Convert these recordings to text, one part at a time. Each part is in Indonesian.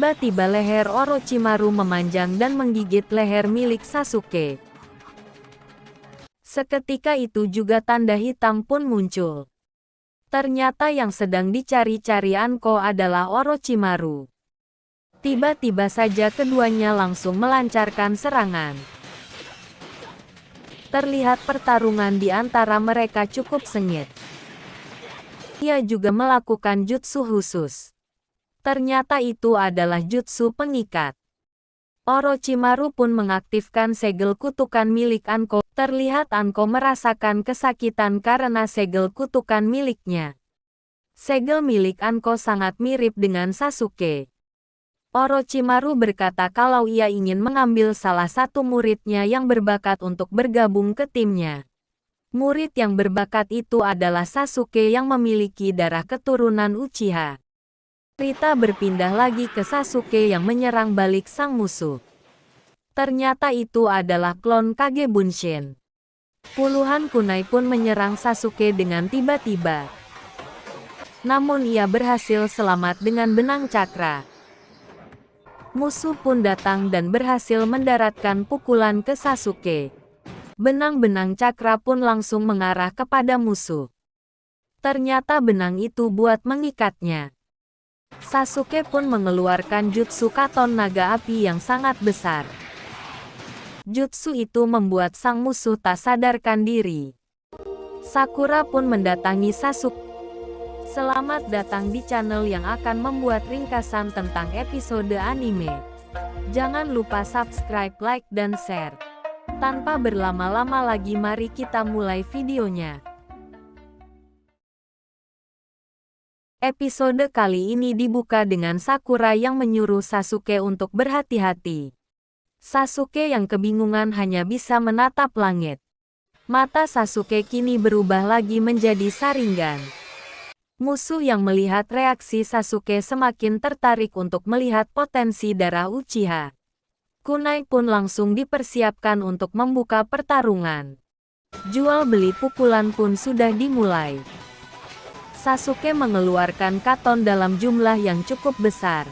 Tiba-tiba leher Orochimaru memanjang dan menggigit leher milik Sasuke. Seketika itu juga tanda hitam pun muncul. Ternyata yang sedang dicari-cari Anko adalah Orochimaru. Tiba-tiba saja keduanya langsung melancarkan serangan. Terlihat pertarungan di antara mereka cukup sengit. Ia juga melakukan jutsu khusus. Ternyata itu adalah jutsu pengikat. Orochimaru pun mengaktifkan segel kutukan milik Anko. Terlihat Anko merasakan kesakitan karena segel kutukan miliknya. Segel milik Anko sangat mirip dengan Sasuke. Orochimaru berkata kalau ia ingin mengambil salah satu muridnya yang berbakat untuk bergabung ke timnya. Murid yang berbakat itu adalah Sasuke yang memiliki darah keturunan Uchiha. Cerita berpindah lagi ke Sasuke yang menyerang balik sang musuh. Ternyata itu adalah klon Kage Bunshin. Puluhan kunai pun menyerang Sasuke dengan tiba-tiba. Namun ia berhasil selamat dengan benang cakra. Musuh pun datang dan berhasil mendaratkan pukulan ke Sasuke. Benang-benang cakra pun langsung mengarah kepada musuh. Ternyata benang itu buat mengikatnya. Sasuke pun mengeluarkan jutsu Katon Naga Api yang sangat besar. Jutsu itu membuat sang musuh tak sadarkan diri. Sakura pun mendatangi Sasuke. Selamat datang di channel yang akan membuat ringkasan tentang episode anime. Jangan lupa subscribe, like, dan share. Tanpa berlama-lama lagi mari kita mulai videonya. Episode kali ini dibuka dengan Sakura yang menyuruh Sasuke untuk berhati-hati. Sasuke yang kebingungan hanya bisa menatap langit. Mata Sasuke kini berubah lagi menjadi saringan. Musuh yang melihat reaksi Sasuke semakin tertarik untuk melihat potensi darah Uchiha. Kunai pun langsung dipersiapkan untuk membuka pertarungan. Jual beli pukulan pun sudah dimulai. Sasuke mengeluarkan katon dalam jumlah yang cukup besar.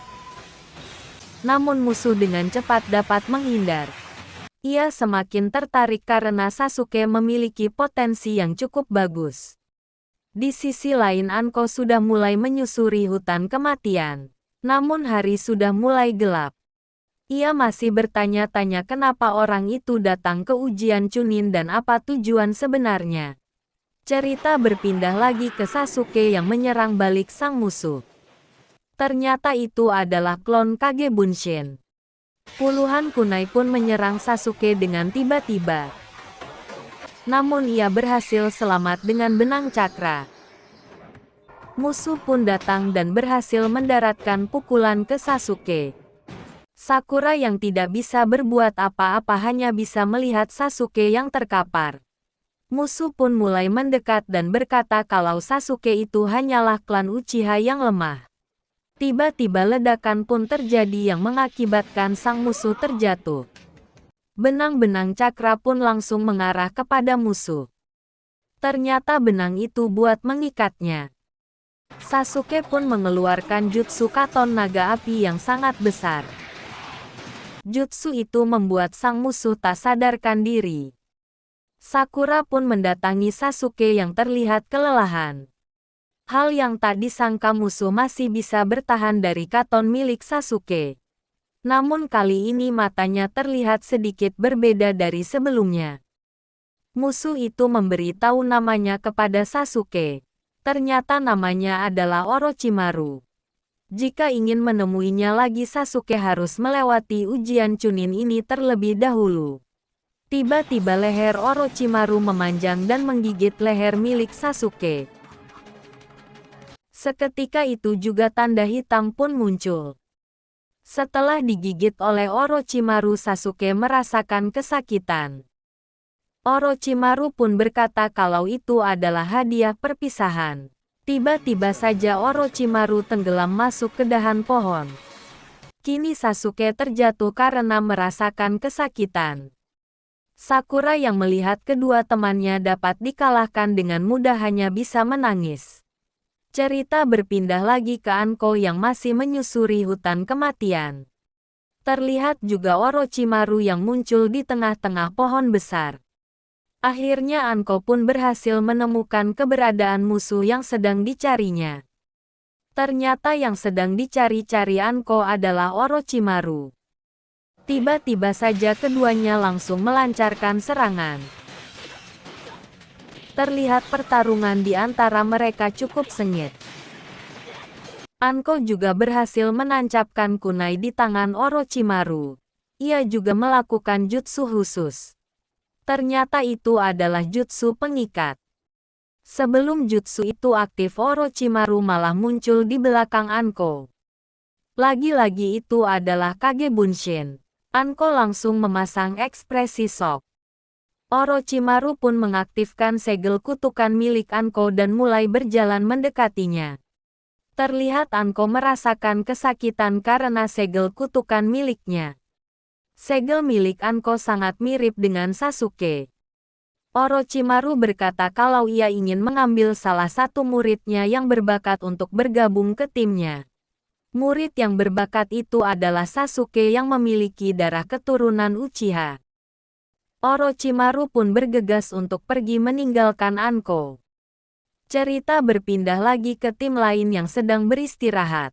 Namun musuh dengan cepat dapat menghindar. Ia semakin tertarik karena Sasuke memiliki potensi yang cukup bagus. Di sisi lain Anko sudah mulai menyusuri hutan kematian. Namun hari sudah mulai gelap. Ia masih bertanya-tanya kenapa orang itu datang ke ujian Chunin dan apa tujuan sebenarnya. Cerita berpindah lagi ke Sasuke yang menyerang balik sang musuh. Ternyata itu adalah klon Kage Bunshin. Puluhan kunai pun menyerang Sasuke dengan tiba-tiba. Namun ia berhasil selamat dengan benang cakra. Musuh pun datang dan berhasil mendaratkan pukulan ke Sasuke. Sakura yang tidak bisa berbuat apa-apa hanya bisa melihat Sasuke yang terkapar. Musuh pun mulai mendekat dan berkata kalau Sasuke itu hanyalah klan Uchiha yang lemah. Tiba-tiba ledakan pun terjadi yang mengakibatkan sang musuh terjatuh. Benang-benang cakra pun langsung mengarah kepada musuh. Ternyata benang itu buat mengikatnya. Sasuke pun mengeluarkan jutsu Katon Naga Api yang sangat besar. Jutsu itu membuat sang musuh tak sadarkan diri. Sakura pun mendatangi Sasuke yang terlihat kelelahan. Hal yang tak disangka musuh masih bisa bertahan dari katon milik Sasuke. Namun kali ini matanya terlihat sedikit berbeda dari sebelumnya. Musuh itu memberi tahu namanya kepada Sasuke. Ternyata namanya adalah Orochimaru. Jika ingin menemuinya lagi Sasuke harus melewati ujian Chunin ini terlebih dahulu. Tiba-tiba leher Orochimaru memanjang dan menggigit leher milik Sasuke. Seketika itu juga tanda hitam pun muncul. Setelah digigit oleh Orochimaru, Sasuke merasakan kesakitan. Orochimaru pun berkata kalau itu adalah hadiah perpisahan. Tiba-tiba saja Orochimaru tenggelam masuk ke dahan pohon. Kini Sasuke terjatuh karena merasakan kesakitan. Sakura yang melihat kedua temannya dapat dikalahkan dengan mudah hanya bisa menangis. Cerita berpindah lagi ke Anko yang masih menyusuri hutan kematian. Terlihat juga Orochimaru yang muncul di tengah-tengah pohon besar. Akhirnya Anko pun berhasil menemukan keberadaan musuh yang sedang dicarinya. Ternyata yang sedang dicari-cari Anko adalah Orochimaru. Tiba-tiba saja keduanya langsung melancarkan serangan. Terlihat pertarungan di antara mereka cukup sengit. Anko juga berhasil menancapkan kunai di tangan Orochimaru. Ia juga melakukan jutsu khusus. Ternyata itu adalah jutsu pengikat. Sebelum jutsu itu aktif, Orochimaru malah muncul di belakang Anko. Lagi-lagi itu adalah Kage Bunshin. Anko langsung memasang ekspresi shock. Orochimaru pun mengaktifkan segel kutukan milik Anko dan mulai berjalan mendekatinya. Terlihat Anko merasakan kesakitan karena segel kutukan miliknya. Segel milik Anko sangat mirip dengan Sasuke. Orochimaru berkata kalau ia ingin mengambil salah satu muridnya yang berbakat untuk bergabung ke timnya. Murid yang berbakat itu adalah Sasuke yang memiliki darah keturunan Uchiha. Orochimaru pun bergegas untuk pergi meninggalkan Anko. Cerita berpindah lagi ke tim lain yang sedang beristirahat.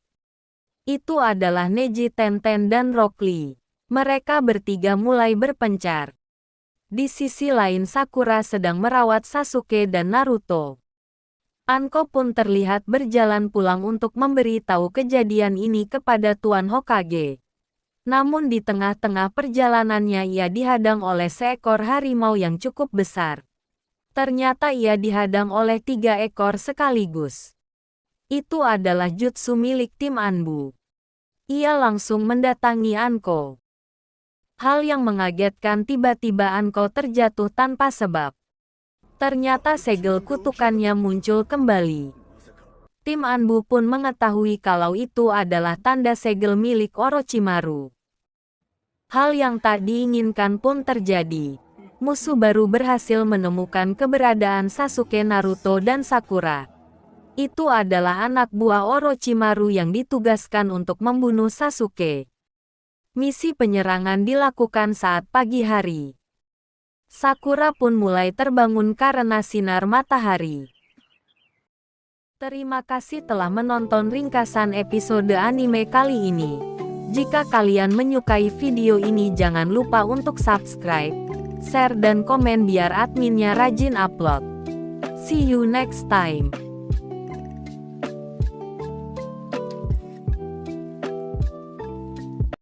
Itu adalah Neji Tenten dan Rock Lee. Mereka bertiga mulai berpencar. Di sisi lain Sakura sedang merawat Sasuke dan Naruto. Anko pun terlihat berjalan pulang untuk memberi tahu kejadian ini kepada Tuan Hokage. Namun di tengah-tengah perjalanannya ia dihadang oleh seekor harimau yang cukup besar. Ternyata ia dihadang oleh 3 ekor sekaligus. Itu adalah jutsu milik tim Anbu. Ia langsung mendatangi Anko. Hal yang mengagetkan, tiba-tiba Anko terjatuh tanpa sebab. Ternyata segel kutukannya muncul kembali. Tim Anbu pun mengetahui kalau itu adalah tanda segel milik Orochimaru. Hal yang tak diinginkan pun terjadi. Musuh baru berhasil menemukan keberadaan Sasuke, Naruto, dan Sakura. Itu adalah anak buah Orochimaru yang ditugaskan untuk membunuh Sasuke. Misi penyerangan dilakukan saat pagi hari. Sakura pun mulai terbangun karena sinar matahari. Terima kasih telah menonton ringkasan episode anime kali ini. Jika kalian menyukai video ini jangan lupa untuk subscribe, share dan komen biar adminnya rajin upload. See you next time.